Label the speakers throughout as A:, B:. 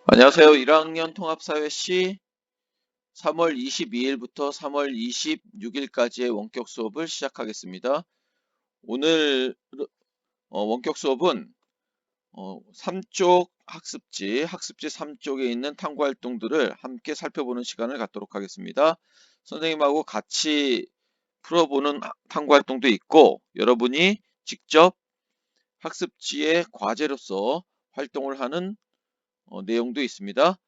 A: 안녕하세요. 1학년 통합사회시 3월 22일부터 3월 26일까지의 원격 수업을 시작하겠습니다. 오늘 원격 수업은 3쪽 학습지 3쪽에 있는 탐구 활동들을 함께 살펴보는 시간을 갖도록 하겠습니다. 선생님하고 같이 풀어보는 탐구 활동도 있고, 여러분이 직접 학습지의 과제로서 활동을 하는 내용도 있습니다.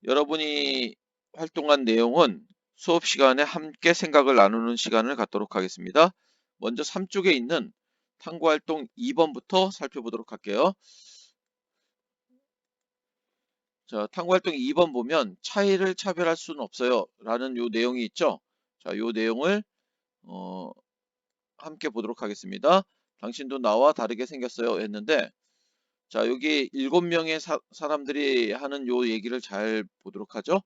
A: 여러분이 활동한 내용은 수업 시간에 함께 생각을 나누는 시간을 갖도록 하겠습니다. 먼저 3쪽에 있는 탐구활동 2번부터 살펴보도록 할게요. 자, 탐구활동 2번 보면 차이를 차별할 수는 없어요 라는 요 내용이 있죠. 자, 요 내용을 함께 보도록 하겠습니다. 당신도 나와 다르게 생겼어요 했는데, 자, 여기 7명의 사람들이 하는 요 얘기를 잘 보도록 하죠.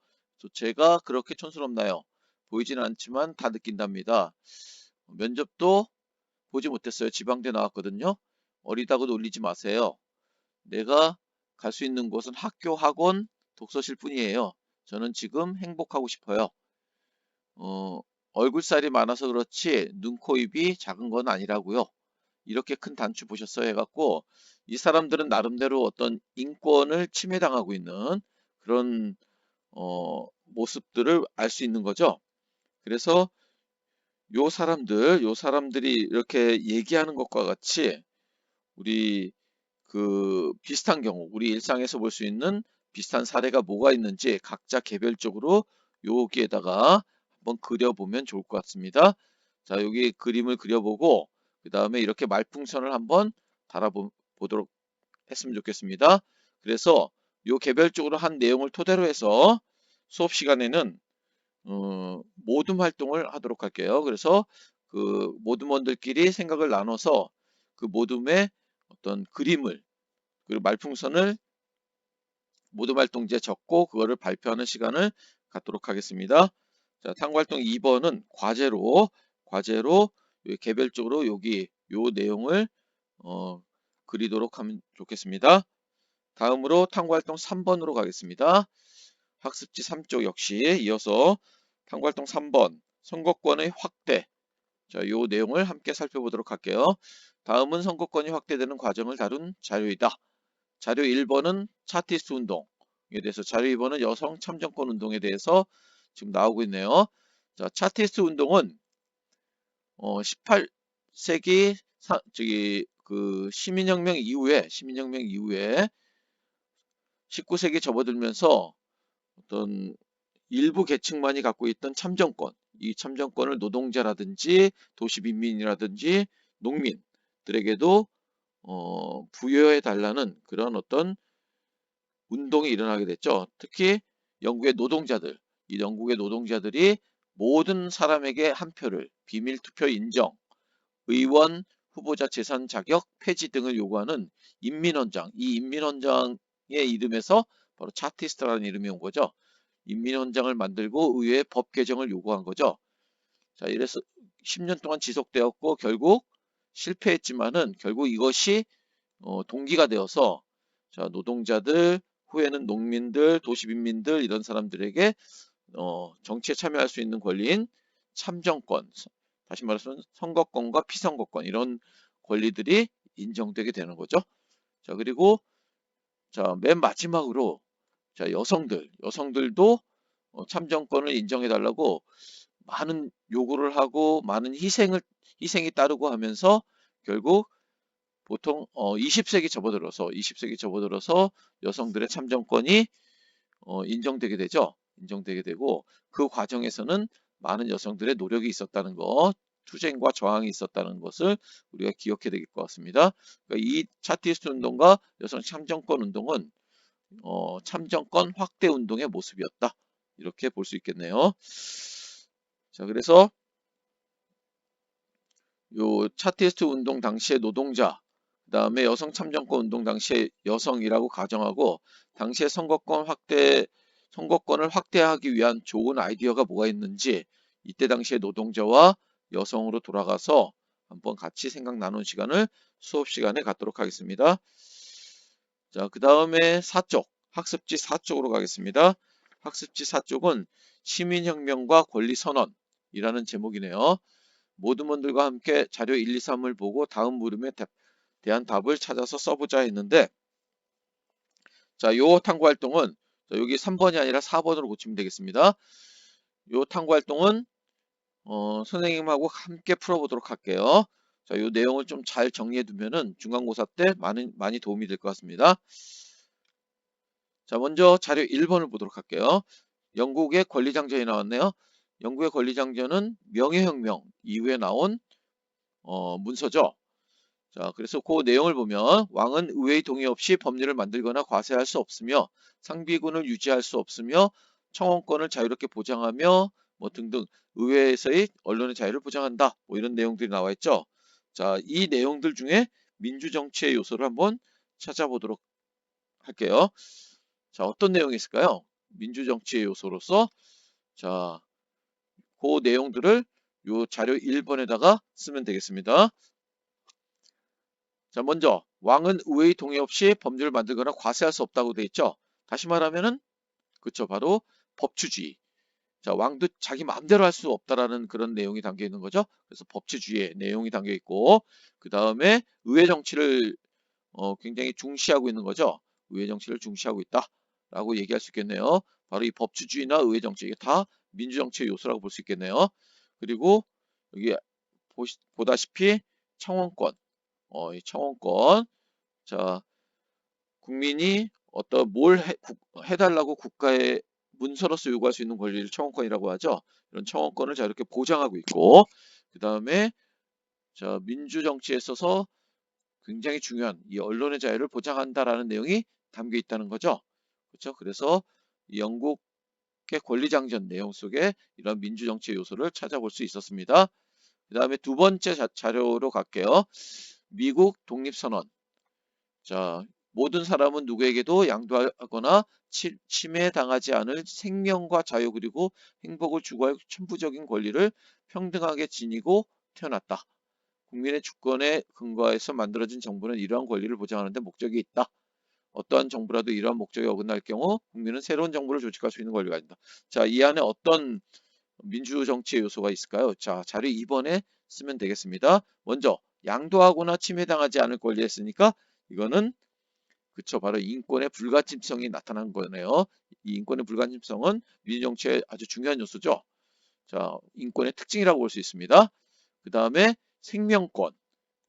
A: 제가 그렇게 촌스럽나요? 보이지는 않지만 다 느낀답니다. 면접도 보지 못했어요. 지방대 나왔거든요. 어리다고 놀리지 마세요. 내가 갈 수 있는 곳은 학교, 학원, 독서실 뿐이에요. 저는 지금 행복하고 싶어요. 어, 얼굴살이 많아서 그렇지 눈, 코, 입이 작은 건 아니라고요. 이렇게 큰 단추 보셨어요 해갖고, 이 사람들은 나름대로 어떤 인권을 침해당하고 있는 그런 모습들을 알 수 있는 거죠. 그래서 요 사람들이 이렇게 얘기하는 것과 같이 우리 그 비슷한 경우, 우리 일상에서 볼 수 있는 비슷한 사례가 뭐가 있는지 각자 개별적으로 여기에다가 한번 그려보면 좋을 것 같습니다. 자, 여기 그림을 그려보고 그 다음에 이렇게 말풍선을 한번 달아보도록 했으면 좋겠습니다. 그래서 요 개별적으로 한 내용을 토대로 해서 수업 시간에는 모둠 활동을 하도록 할게요. 그래서 그 모둠원들끼리 생각을 나눠서 그 모둠의 어떤 그림을, 그리고 말풍선을 모둠 활동지에 적고 그거를 발표하는 시간을 갖도록 하겠습니다. 자, 탐구활동 2번은 과제로 개별적으로 여기 요 내용을 그리도록 하면 좋겠습니다. 다음으로 탐구활동 3번으로 가겠습니다. 학습지 3쪽 역시 이어서 탐구활동 3번 선거권의 확대. 자, 요 내용을 함께 살펴보도록 할게요. 다음은 선거권이 확대되는 과정을 다룬 자료이다. 자료 1번은 차티스트 운동에 대해서, 자료 2번은 여성 참정권 운동에 대해서 지금 나오고 있네요. 자, 차티스트 운동은 18세기 그 시민혁명 이후에 19세기 접어들면서 어떤 일부 계층만이 갖고 있던 참정권, 이 참정권을 노동자라든지 도시민민이라든지 농민들에게도 부여해 달라는 그런 어떤 운동이 일어나게 됐죠. 특히 이 영국의 노동자들이 모든 사람에게 한 표를 비밀 투표 인정, 의원 후보자 재산 자격 폐지 등을 요구하는 인민헌장, 이 인민헌장의 이름에서 바로 차티스트라는 이름이 온 거죠. 인민헌장을 만들고 의회에 법 개정을 요구한 거죠. 자, 이래서 10년 동안 지속되었고 결국 실패했지만은 결국 이것이 동기가 되어서, 자, 노동자들, 후에는 농민들, 도시민민들 이런 사람들에게 정치에 참여할 수 있는 권리인 참정권, 다시 말해서 선거권과 피선거권 이런 권리들이 인정되게 되는 거죠. 자, 그리고 자, 맨 마지막으로 자, 여성들도 참정권을 인정해 달라고 많은 요구를 하고 많은 희생이 따르고 하면서 결국 보통 20세기 접어들어서 여성들의 참정권이 인정되게 되죠. 인정되게 되고 그 과정에서는 많은 여성들의 노력이 있었다는 것, 투쟁과 저항이 있었다는 것을 우리가 기억해야 될 것 같습니다. 그러니까 이 차티스트 운동과 여성 참정권 운동은 참정권 확대 운동의 모습이었다. 이렇게 볼 수 있겠네요. 자, 그래서 요 차티스트 운동 당시의 노동자, 그 다음에 여성 참정권 운동 당시의 여성이라고 가정하고, 당시의 선거권을 확대하기 위한 좋은 아이디어가 뭐가 있는지 이때 당시의 노동자와 여성으로 돌아가서 한번 같이 생각 나누는 시간을 수업 시간에 갖도록 하겠습니다. 자, 그 다음에 4쪽 학습지 4쪽으로 가겠습니다. 학습지 4쪽은 시민혁명과 권리선언이라는 제목이네요. 모든 분들과 함께 자료 1, 2, 3을 보고 다음 물음에 대한 답을 찾아서 써보자 했는데, 자, 요 탐구 활동은 여기 3번이 아니라 4번으로 고치면 되겠습니다. 요 탐구 활동은 선생님하고 함께 풀어보도록 할게요. 자, 요 내용을 좀 잘 정리해 두면은 중간고사 때 많이 도움이 될 것 같습니다. 자, 먼저 자료 1번을 보도록 할게요. 영국의 권리장전이 나왔네요. 영국의 권리장전은 명예혁명 이후에 나온 문서죠. 자, 그래서 그 내용을 보면 왕은 의회의 동의 없이 법률을 만들거나 과세할 수 없으며 상비군을 유지할 수 없으며 청원권을 자유롭게 보장하며 뭐 등등 의회에서의 언론의 자유를 보장한다. 뭐 이런 내용들이 나와 있죠. 자, 이 내용들 중에 민주정치의 요소를 한번 찾아보도록 할게요. 자, 어떤 내용이 있을까요? 민주정치의 요소로서 자, 그 내용들을 요 자료 1번에다가 쓰면 되겠습니다. 자, 먼저 왕은 의회의 동의 없이 법률을 만들거나 과세할 수 없다고 되어 있죠. 다시 말하면은 그쵸, 바로 법치주의. 자, 왕도 자기 마음대로 할 수 없다라는 그런 내용이 담겨 있는 거죠. 그래서 법치주의의 내용이 담겨 있고, 그 다음에 의회 정치를 굉장히 중시하고 있는 거죠. 의회 정치를 중시하고 있다라고 얘기할 수 있겠네요. 바로 이 법치주의나 의회 정치, 이게 다 민주정치의 요소라고 볼 수 있겠네요. 그리고 여기 보다시피 청원권, 이 청원권, 자, 국민이 어떤 뭘 해달라고 국가에 문서로서 요구할 수 있는 권리를 청원권이라고 하죠. 이런 청원권을 자유롭게 보장하고 있고, 그 다음에 자, 민주정치에 있어서 굉장히 중요한 이 언론의 자유를 보장한다라는 내용이 담겨 있다는 거죠. 그렇죠? 그래서 이 영국의 권리장전 내용 속에 이런 민주정치의 요소를 찾아볼 수 있었습니다. 그 다음에 두 번째 자료로 갈게요. 미국 독립선언. 자, 모든 사람은 누구에게도 양도하거나 침해당하지 않을 생명과 자유 그리고 행복을 추구할 천부적인 권리를 평등하게 지니고 태어났다. 국민의 주권에 근거해서 만들어진 정부는 이러한 권리를 보장하는 데 목적이 있다. 어떠한 정부라도 이러한 목적에 어긋날 경우 국민은 새로운 정부를 조직할 수 있는 권리가 있다. 자, 이 안에 어떤 민주정치의 요소가 있을까요? 자, 자료 2번에 쓰면 되겠습니다. 먼저 양도하거나 침해당하지 않을 권리 했으니까 이거는 그쵸, 바로 인권의 불가침성이 나타난 거네요. 이 인권의 불가침성은 민주정치의 아주 중요한 요소죠. 자, 인권의 특징이라고 볼 수 있습니다. 그 다음에 생명권,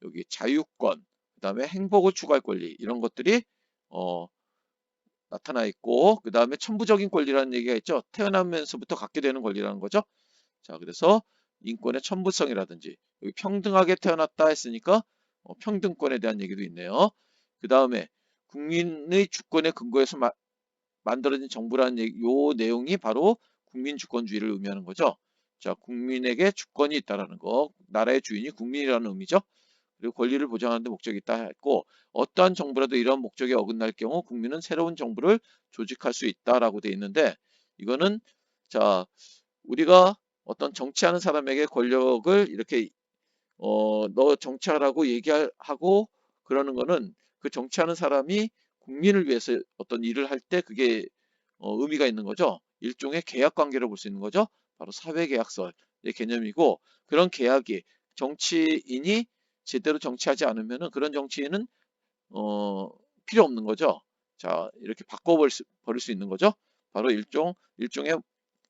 A: 여기 자유권, 그 다음에 행복을 추구할 권리 이런 것들이 어, 나타나 있고, 그 다음에 천부적인 권리라는 얘기가 있죠. 태어나면서부터 갖게 되는 권리라는 거죠. 자, 그래서 인권의 천부성이라든지 여기 평등하게 태어났다 했으니까 평등권에 대한 얘기도 있네요. 그 다음에 국민의 주권에 근거해서 만들어진 정부라는 요 내용이 바로 국민주권주의를 의미하는 거죠. 자, 국민에게 주권이 있다라는 거, 나라의 주인이 국민이라는 의미죠. 그리고 권리를 보장하는 데 목적이 있다 했고, 어떠한 정부라도 이런 목적에 어긋날 경우 국민은 새로운 정부를 조직할 수 있다라고 돼 있는데, 이거는 자, 우리가 어떤 정치하는 사람에게 권력을 이렇게 너 정치하라고 얘기하고 그러는 거는 그 정치하는 사람이 국민을 위해서 어떤 일을 할 때 그게 의미가 있는 거죠. 일종의 계약 관계를 볼 수 있는 거죠. 바로 사회계약서의 개념이고, 그런 계약이 정치인이 제대로 정치하지 않으면은 그런 정치인은 필요 없는 거죠. 자, 이렇게 버릴 수 있는 거죠. 바로 일종의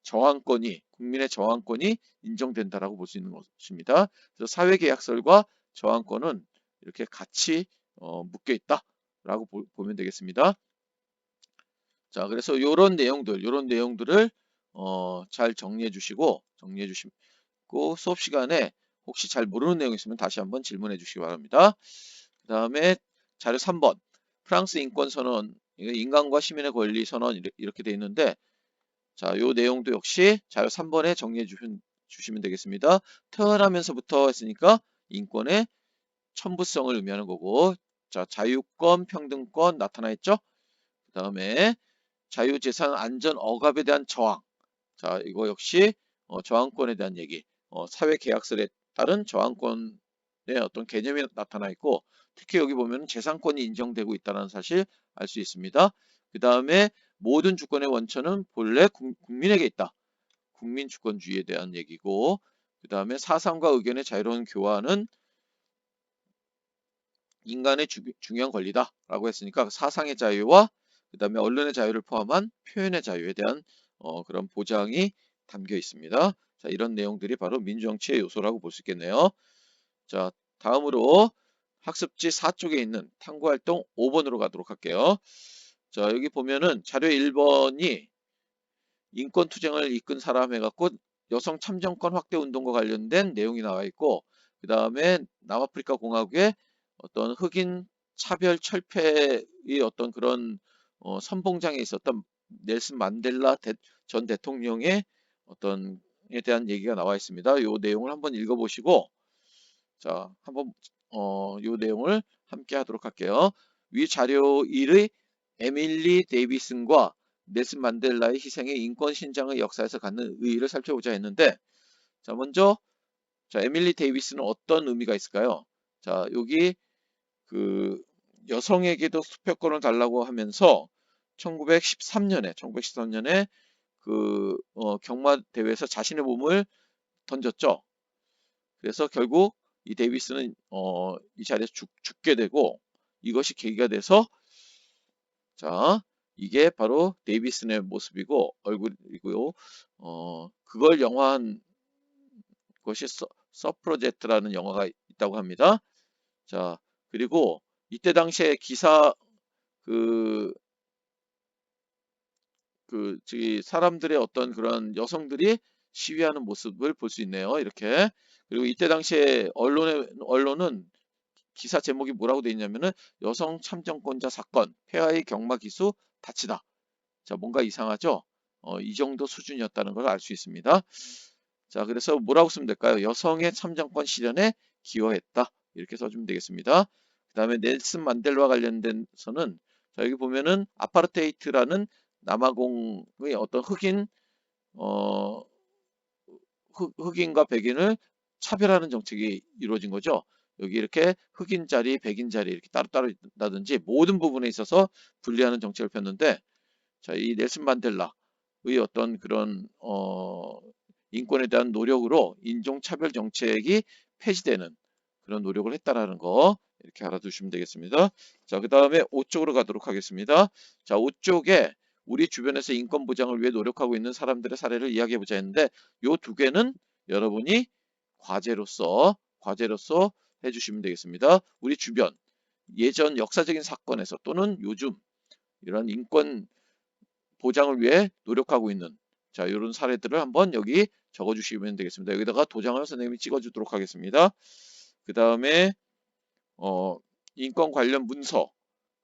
A: 저항권이 국민의 저항권이 인정된다라고 볼 수 있는 것입니다. 그래서 사회계약설과 저항권은 이렇게 같이 묶여 있다라고 보면 되겠습니다. 자, 그래서 이런 내용들을 잘 정리해 주시고 수업 시간에 혹시 잘 모르는 내용 있으면 다시 한번 질문해 주시기 바랍니다. 그 다음에 자료 3번 프랑스 인권선언, 인간과 시민의 권리 선언 이렇게 돼 있는데, 자, 요 내용도 역시 자료 3번에 정리해 주시면 되겠습니다. 태어나면서부터 했으니까 인권의 천부성을 의미하는 거고, 자, 자유권, 평등권 나타나 있죠? 그 다음에 자유재산 안전 억압에 대한 저항. 자, 이거 역시 저항권에 대한 얘기. 사회계약설에 따른 저항권의 어떤 개념이 나타나 있고, 특히 여기 보면 재산권이 인정되고 있다는 사실 알 수 있습니다. 그 다음에 모든 주권의 원천은 본래 국민에게 있다. 국민 주권주의에 대한 얘기고, 그 다음에 사상과 의견의 자유로운 교환은 인간의 중요한 권리다 라고 했으니까 사상의 자유와 그 다음에 언론의 자유를 포함한 표현의 자유에 대한 그런 보장이 담겨 있습니다. 자, 이런 내용들이 바로 민주정치의 요소라고 볼 수 있겠네요. 자, 다음으로 학습지 4쪽에 있는 탐구활동 5번으로 가도록 할게요. 자, 여기 보면은 자료 1번이 인권투쟁을 이끈 사람 해갖고 여성 참정권 확대 운동과 관련된 내용이 나와 있고, 그 다음에 남아프리카 공화국의 어떤 흑인 차별 철폐의 어떤 그런 선봉장에 있었던 넬슨 만델라 전 대통령의 어떤 에 대한 얘기가 나와 있습니다. 이 내용을 한번 읽어보시고, 자, 한번 이 내용을 함께 하도록 할게요. 위 자료 1의 에밀리 데이비슨과 넬슨 만델라의 희생의 인권 신장의 역사에서 갖는 의의를 살펴보자 했는데, 자, 먼저 자, 에밀리 데이비스는 어떤 의미가 있을까요? 자, 여기 그 여성에게도 투표권을 달라고 하면서 1913년에 그 경마 대회에서 자신의 몸을 던졌죠. 그래서 결국 이 데이비스는 이 자리에서 죽게 되고, 이것이 계기가 돼서, 자, 이게 바로 데이비슨의 모습이고 얼굴이고요. 그걸 영화한 것이 서프로젝트라는 영화가 있다고 합니다. 자, 그리고 이때 당시에 기사 그 저기 사람들의 어떤 그런 여성들이 시위하는 모습을 볼 수 있네요. 이렇게. 그리고 이때 당시에 언론은 기사 제목이 뭐라고 돼 있냐면은 여성 참정권자 사건 폐하의 경마 기수 다치다. 자, 뭔가 이상하죠? 이 정도 수준이었다는 걸 알 수 있습니다. 자, 그래서 뭐라고 쓰면 될까요? 여성의 참정권 실현에 기여했다. 이렇게 써주면 되겠습니다. 그 다음에 넬슨 만델라와 관련된서는 자, 여기 보면은 아파르테이트라는 남아공의 어떤 어, 흑인과 백인을 차별하는 정책이 이루어진 거죠. 여기 이렇게 흑인 자리, 백인 자리 이렇게 따로따로 있다든지 모든 부분에 있어서 분리하는 정책을 폈는데, 자, 이 넬슨 만델라의 어떤 그런 인권에 대한 노력으로 인종차별 정책이 폐지되는 그런 노력을 했다라는 거 이렇게 알아두시면 되겠습니다. 자, 그 다음에 5쪽으로 가도록 하겠습니다. 자, 5쪽에 우리 주변에서 인권 보장을 위해 노력하고 있는 사람들의 사례를 이야기해 보자 했는데, 요 두 개는 여러분이 과제로서 해주시면 되겠습니다. 우리 주변 예전 역사적인 사건에서 또는 요즘 이런 인권 보장을 위해 노력하고 있는 자, 이런 사례들을 한번 여기 적어 주시면 되겠습니다. 여기다가 도장을 선생님이 찍어 주도록 하겠습니다. 그 다음에 인권 관련 문서,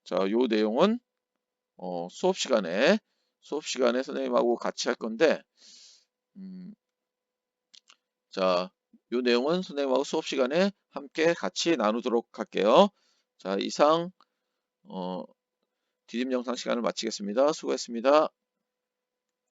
A: 자, 요 내용은 수업 시간에 선생님하고 같이 할 건데, 자, 요 내용은 선생님하고 수업 시간에 함께 같이 나누도록 할게요. 자, 이상 디딤 영상 시간을 마치겠습니다. 수고했습니다.